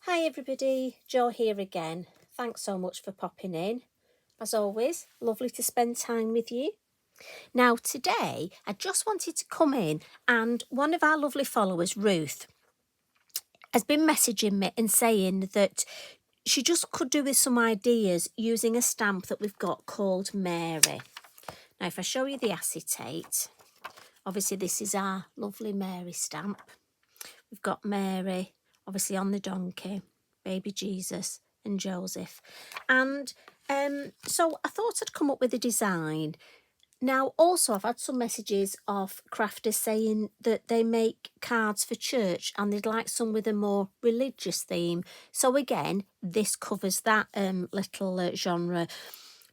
Hi everybody, Jo here again. Thanks so much for popping in. As always, lovely to spend time with you. Now today, I just wanted to come in and one of our lovely followers, Ruth, has been messaging me and saying that she just could do with some ideas using a stamp that we've got called Mary. Now if I show you the acetate, obviously this is our lovely Mary stamp. We've got Mary, obviously on the donkey, baby Jesus and Joseph. And so I thought I'd come up with a design. Now, also, I've had some messages of crafters saying that they make cards for church and they'd like some with a more religious theme. So again, this covers that little genre.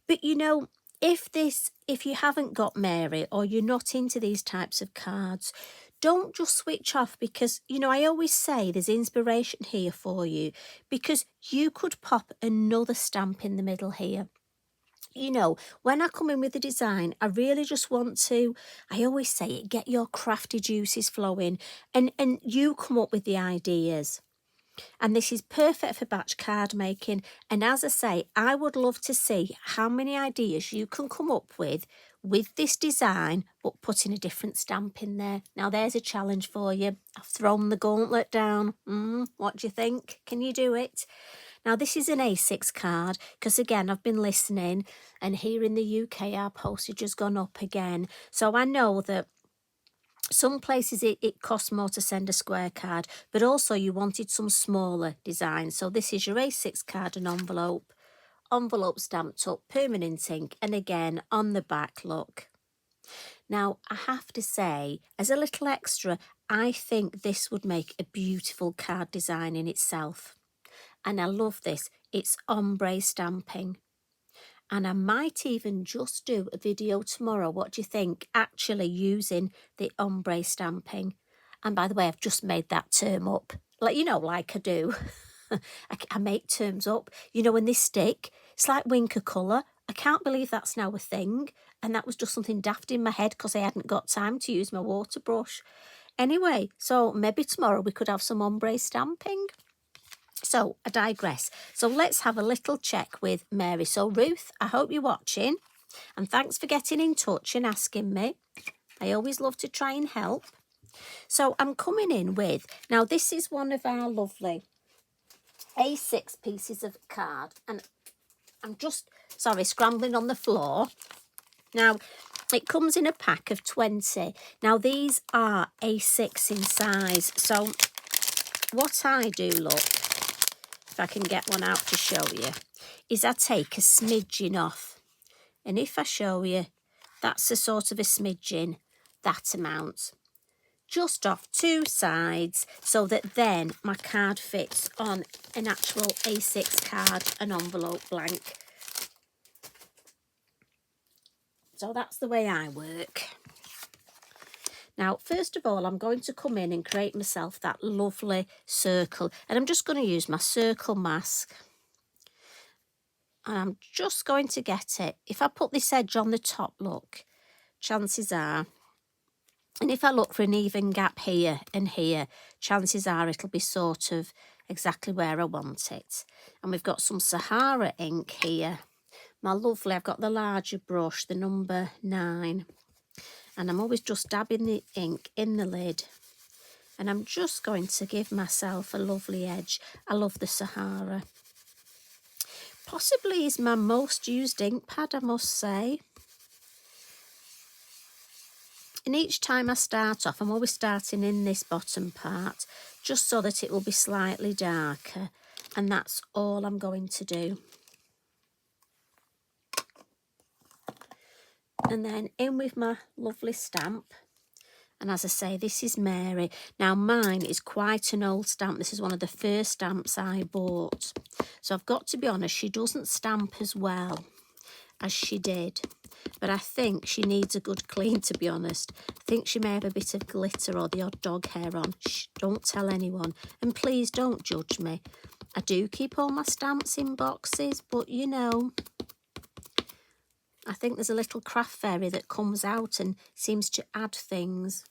But you know, if you haven't got Mary or you're not into these types of cards, don't just switch off because, you know, I always say there's inspiration here for you because you could pop another stamp in the middle here. You know, when I come in with a design, I really just want to, I always say it, get your crafty juices flowing and you come up with the ideas. And this is perfect for batch card making. And as I say, I would love to see how many ideas you can come up with this design, but putting a different stamp in there. Now, there's a challenge for you. I've thrown the gauntlet down. What do you think? Can you do it? Now, this is an A6 card because, again, I've been listening and here in the UK, our postage has gone up again. So I know that some places it costs more to send a square card, but also you wanted some smaller designs. So this is your A6 card and envelope stamped up, permanent ink, and again on the back, look. Now, I have to say, as a little extra, I think this would make a beautiful card design in itself. And I love this. It's ombre stamping. And I might even just do a video tomorrow, what do you think, actually using the ombre stamping. And by the way, I've just made that term up, like, you know, like I do. I make terms up. You know, when they stick, it's like Winker colour. I can't believe that's now a thing. And that was just something daft in my head because I hadn't got time to use my water brush. Anyway, so maybe tomorrow we could have some ombre stamping. So I digress. So let's have a little check with Mary. So Ruth, I hope you're watching and thanks for getting in touch and asking me. I always love to try and help. So I'm coming in with, now this is one of our lovely A6 pieces of card and I'm just, scrambling on the floor. Now it comes in a pack of 20. Now these are A6 in size. So what I do, look, if I can get one out to show you, is I take a smidgen off. And if I show you, that's a sort of a smidgen, that amount. Just off two sides so that then my card fits on an actual A6 card, an envelope blank. So that's the way I work. Now, first of all, I'm going to come in and create myself that lovely circle. And I'm just going to use my circle mask. And I'm just going to get it. If I put this edge on the top, look, chances are, and if I look for an even gap here and here, chances are it'll be sort of exactly where I want it. And we've got some Sahara ink here. My lovely, I've got the larger brush, the number 9. And I'm always just dabbing the ink in the lid. And I'm just going to give myself a lovely edge. I love the Sahara. Possibly is my most used ink pad, I must say. And each time I start off, I'm always starting in this bottom part, just so that it will be slightly darker. And that's all I'm going to do. And then in with my lovely stamp. And as I say, this is Mary. Now mine is quite an old stamp. This is one of the first stamps I bought. So I've got to be honest, she doesn't stamp as well as she did. But I think she needs a good clean, to be honest. I think she may have a bit of glitter or the odd dog hair on. Shh, don't tell anyone. And please don't judge me. I do keep all my stamps in boxes, but you know, I think there's a little craft fairy that comes out and seems to add things.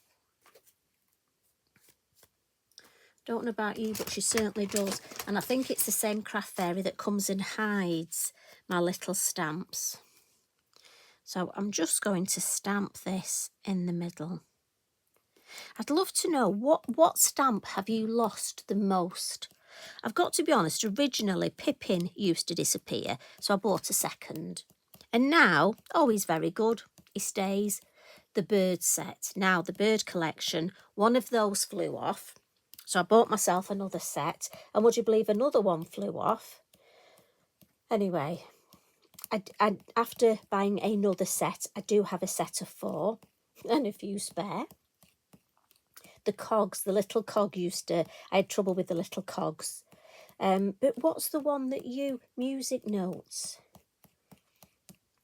Don't know about you, but she certainly does. And I think it's the same craft fairy that comes and hides my little stamps. So I'm just going to stamp this in the middle. I'd love to know what stamp have you lost the most? I've got to be honest, originally Pippin used to disappear, so I bought a second. And now, oh, he's very good. He stays. The bird set. Now, the bird collection, one of those flew off. So I bought myself another set. And would you believe another one flew off? Anyway, I after buying another set, I do have a set of 4 and a few spare. The cogs, the little cog I had trouble with the little cogs. But what's the one that music notes?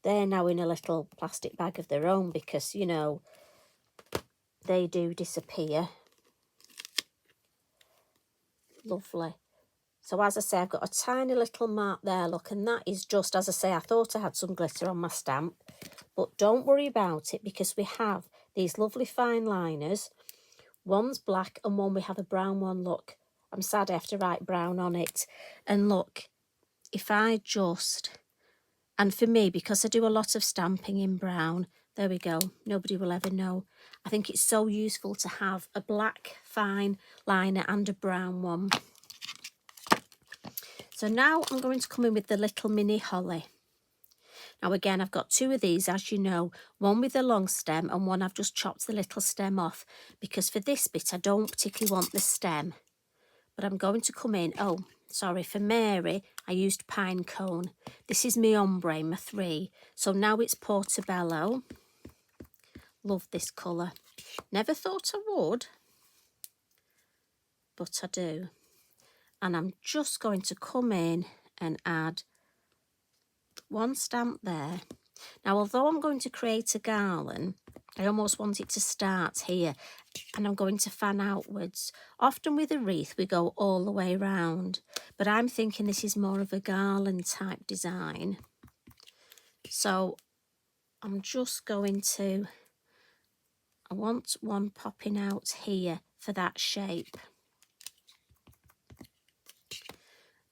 They're now in a little plastic bag of their own because, you know, they do disappear. Lovely. So as I say, I've got a tiny little mark there, look, and that is just, as I say, I thought I had some glitter on my stamp, but don't worry about it because we have these lovely fine liners. One's black and one we have a brown one, look. I'm sad I have to write brown on it. And look, if I just, and for me, because I do a lot of stamping in brown, there we go, nobody will ever know. I think it's so useful to have a black fine liner and a brown one. So now I'm going to come in with the little mini holly. Now again, I've got 2 of these, as you know, one with a long stem and one I've just chopped the little stem off because for this bit I don't particularly want the stem. But I'm going to come in, oh, sorry, for Mary, I used Pinecone. This is my ombre, my 3. So now it's Portobello. Love this colour. Never thought I would, but I do. And I'm just going to come in and add 1 stamp there. Now, although I'm going to create a garland, I almost want it to start here and I'm going to fan outwards. Often with a wreath, we go all the way around, but I'm thinking this is more of a garland type design. So I'm just going to, I want one popping out here for that shape.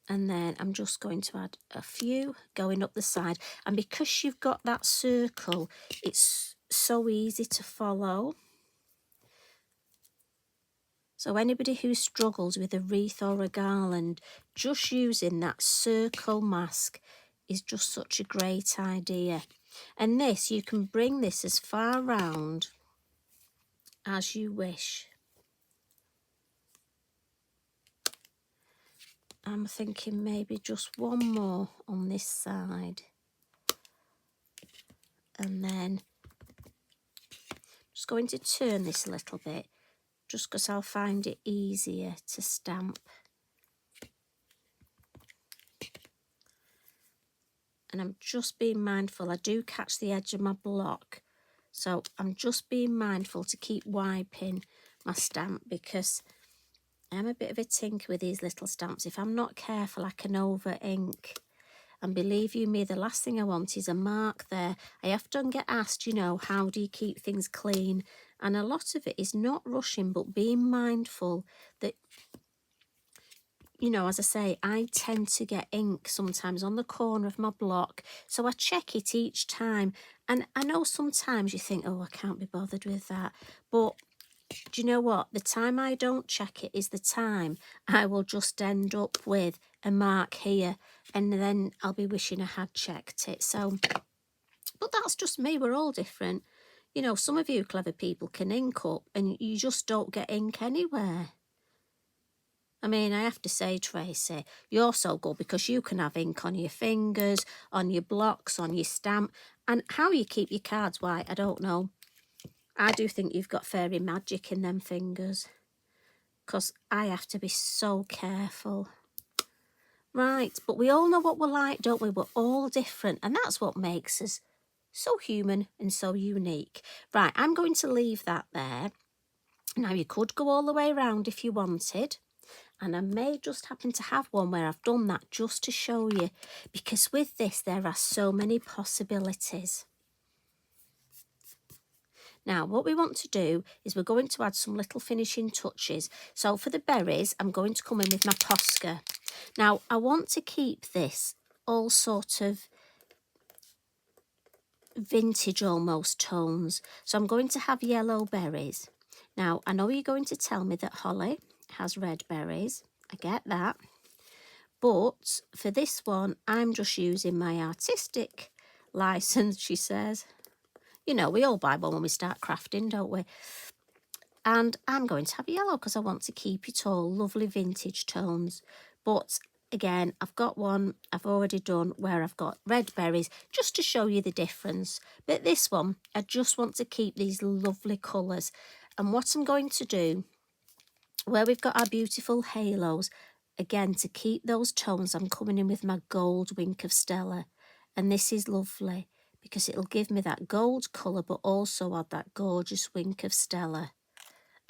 And then I'm just going to add a few going up the side. And because you've got that circle, it's so easy to follow. So anybody who struggles with a wreath or a garland, just using that circle mask is just such a great idea. And this, you can bring this as far round as you wish. I'm thinking maybe just one more on this side. And then I'm just going to turn this a little bit, just because I'll find it easier to stamp. And I'm just being mindful, I do catch the edge of my block. So I'm just being mindful to keep wiping my stamp because I'm a bit of a tinker with these little stamps. If I'm not careful, I can over ink. And believe you me, the last thing I want is a mark there. I often get asked, you know, how do you keep things clean? And a lot of it is not rushing, but being mindful that, you know, as I say, I tend to get ink sometimes on the corner of my block. So I check it each time. And I know sometimes you think, oh, I can't be bothered with that. But do you know what? The time I don't check it is the time I will just end up with a mark here and then I'll be wishing I had checked it. So, but that's just me. We're all different. You know, some of you clever people can ink up and you just don't get ink anywhere. I mean, I have to say, Tracy, you're so good because you can have ink on your fingers, on your blocks, on your stamp. And how you keep your cards white, I don't know. I do think you've got fairy magic in them fingers because I have to be so careful. Right, but we all know what we're like, don't we? We're all different and that's what makes us so human and so unique. Right, I'm going to leave that there. Now, you could go all the way around if you wanted. And I may just happen to have one where I've done that just to show you. Because with this, there are so many possibilities. Now, what we want to do is we're going to add some little finishing touches. So for the berries, I'm going to come in with my Posca. Now, I want to keep this all sort of vintage almost tones. So I'm going to have yellow berries. Now, I know you're going to tell me that holly has red berries. I get that. But for this one, I'm just using my artistic license, she says. You know, we all buy one when we start crafting, don't we? And I'm going to have yellow because I want to keep it all lovely vintage tones. But again, I've got one I've already done where I've got red berries, just to show you the difference. But this one, I just want to keep these lovely colours. And what I'm going to do, where we've got our beautiful halos, again, to keep those tones, I'm coming in with my gold wink of Stella. And this is lovely because it'll give me that gold colour, but also add that gorgeous wink of Stella.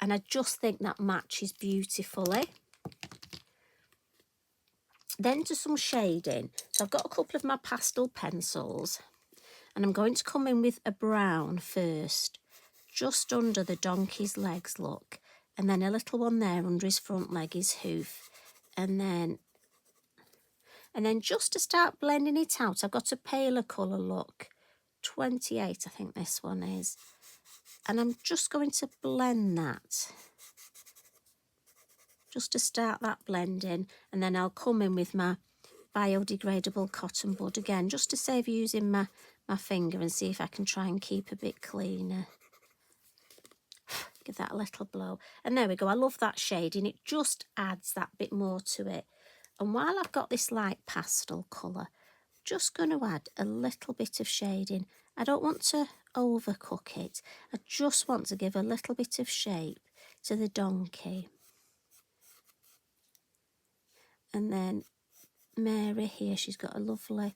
And I just think that matches beautifully. Then to some shading. So I've got a couple of my pastel pencils. And I'm going to come in with a brown first, just under the donkey's legs, look. And then a little one there under his front leg, his hoof. And then just to start blending it out, I've got a paler colour, look. 28, I think this one is. And I'm just going to blend that. Just to start that blending. And then I'll come in with my biodegradable cotton bud again, just to save using my finger, and see if I can try and keep a bit cleaner. Give that a little blow. And there we go. I love that shading. It just adds that bit more to it. And while I've got this light pastel colour, just going to add a little bit of shading. I don't want to overcook it. I just want to give a little bit of shape to the donkey. And then Mary here, she's got a lovely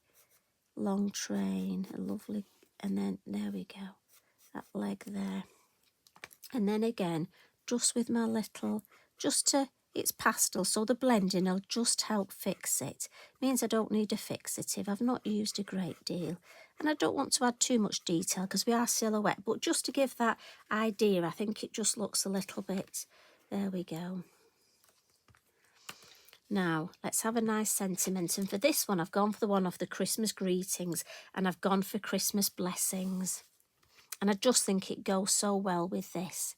long train, a lovely, and then there we go, that leg there. And then again, just with my little, it's pastel, so the blending will just help fix it. Means I don't need a fixative. I've not used a great deal. And I don't want to add too much detail because we are silhouette, but just to give that idea, I think it just looks a little bit, there we go. Now, let's have a nice sentiment. And for this one, I've gone for the one of the Christmas greetings, and I've gone for Christmas blessings. And I just think it goes so well with this.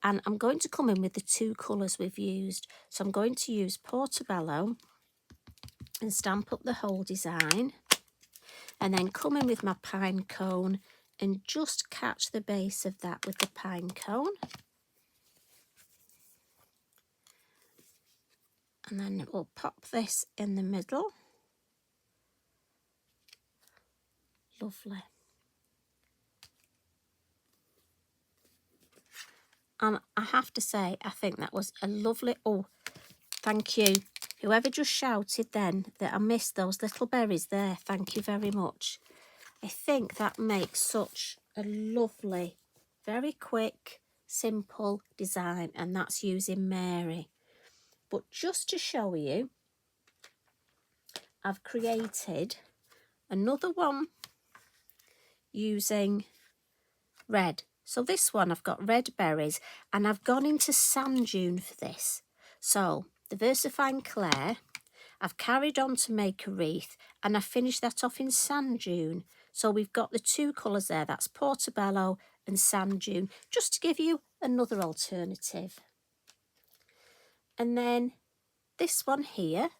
And I'm going to come in with the two colours we've used. So I'm going to use Portobello and stamp up the whole design. And then come in with my Pinecone and just catch the base of that with the Pinecone. And then we'll pop this in the middle. Lovely. And I have to say, I think that was a lovely, oh, thank you. Whoever just shouted then that I missed those little berries there, thank you very much. I think that makes such a lovely, very quick, simple design, and that's using Mary. But just to show you, I've created another one using red. So this one, I've got red berries, and I've gone into sand dune for this. So the Versafine Clair, I've carried on to make a wreath, and I finished that off in sand dune. So we've got the two colours there, that's Portobello and sand dune, just to give you another alternative. And then this one here,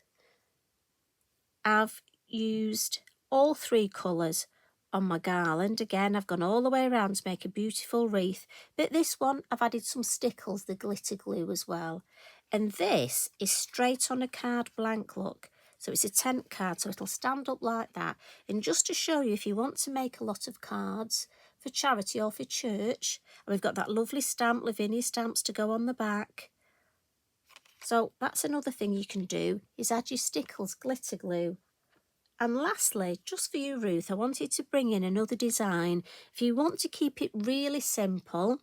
I've used all three colours on my garland. Again, I've gone all the way around to make a beautiful wreath. But this one, I've added some stickles, the glitter glue as well. And this is straight on a card blank, look. So it's a tent card, so it'll stand up like that. And just to show you, if you want to make a lot of cards for charity or for church, and we've got that lovely stamp, Lavinia stamps to go on the back. So that's another thing you can do, is add your stickles, glitter glue. And lastly, just for you, Ruth, I wanted to bring in another design. If you want to keep it really simple,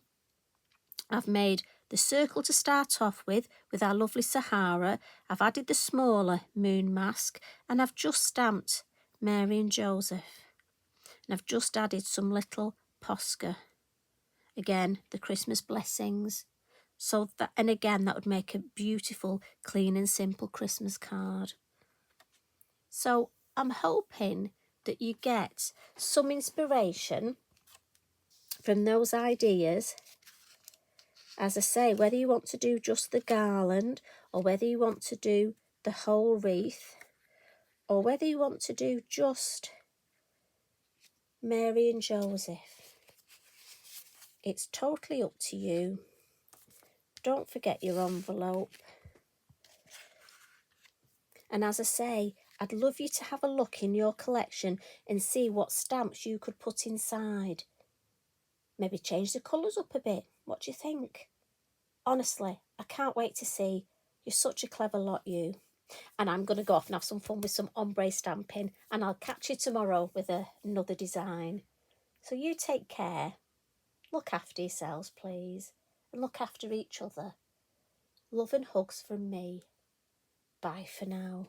I've made the circle to start off with our lovely Sahara. I've added the smaller moon mask, and I've just stamped Mary and Joseph. And I've just added some little Posca. again, the Christmas blessings. So that, and again, that would make a beautiful, clean and simple Christmas card. So I'm hoping that you get some inspiration from those ideas. As I say, whether you want to do just the garland, or whether you want to do the whole wreath, or whether you want to do just Mary and Joseph, it's totally up to you. Don't forget your envelope. And as I say, I'd love you to have a look in your collection and see what stamps you could put inside. Maybe change the colours up a bit. What do you think? Honestly, I can't wait to see. You're such a clever lot, you. And I'm going to go off and have some fun with some ombre stamping, and I'll catch you tomorrow with another design. So you take care. Look after yourselves, please, and look after each other. Love and hugs from me. Bye for now.